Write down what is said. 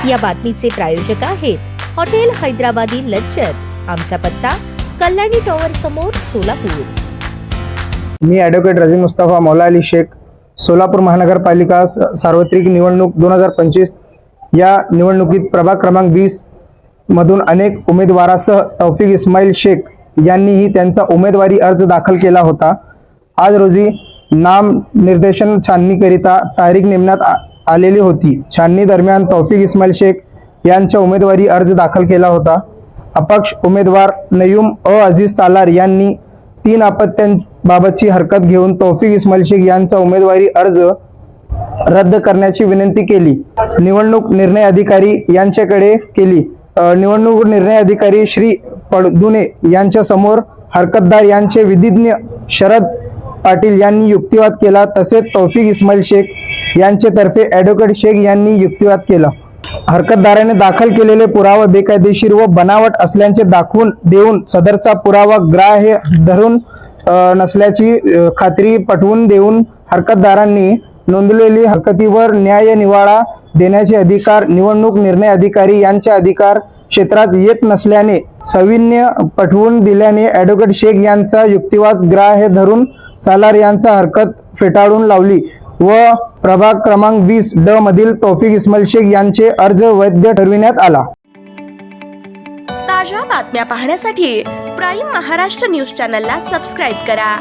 या बातमीचे प्रायोजक आहेत हॉटेल हैदराबादी लज्जत। आमचा पत्ता कल्याणी टॉवर समोर, सोलापूर। मी ॲडव्होकेट रझी मुस्तफा मौला अली शेख, सोलापूर महानगरपालिका सार्वत्रिक निवडणूक 2025 या निवडणुकीत प्रभाग क्रमांक 20 मधून अनेक उमेदवारासह तौफिक इस्माईल शेख यांनीही त्यांचा उमेदवारी अर्ज दाखल केला होता। आज रोजी नाम निर्देशन छाननीकरिता तारीख नेमण्यात आलेली होती। छाननी दरम्यान तौफिक इस्माईल शेख यांचा उमेदवारी अर्ज दाखल केला होता। अपक्ष उमेदवार नयूम अजीज सालार यांनी 3 अपत्यांबाबतची हरकत घेऊन तौफिक इस्माईल शेख यांचा उमेदवारी अर्ज रद्द करण्याची विनंती केली। निवडणूक निर्णय अधिकारी यांच्याकडे केली। निवडणूक निर्णय अधिकारी श्री पडदुने यांच्या समोर हरकतदार यांचे विधिज्ञ शरद पाटील यांनी युक्तिवाद केला। तसेच तौफिक इस्माईल शेख यांच्यातर्फे ॲडव्होकेट शेख यांनी युक्तिवाद केला। हरकतदाराने दाखल केलेले पुरावा बेकायदेशीर व बनावट असल्याचे दाखवून देऊन सदरचा पुरावा ग्राह्य धरून नसल्याची खात्री पटवून देऊन हरकतदारांनी नोंदवलेली हरकतीवर न्याय निवाडा देण्याचे अधिकार निवडणूक निर्णय अधिकारी यांच्या अधिकार क्षेत्रात येत नसल्याने सविन्य पटवून दिल्याने ॲडव्होकेट शेख यांचा युक्तिवाद ग्राह्य धरून सालार यांचा हरकत फेटाळून लावली व प्रभाग क्रमांक 20 ड मधील तौफिक इस्माईल शेख यांचे अर्ज वैध ठरविण्यात आला। ताज्या बातम्या पाहण्यासाठी प्राईम महाराष्ट्र न्यूज चॅनलला सबस्क्राईब करा।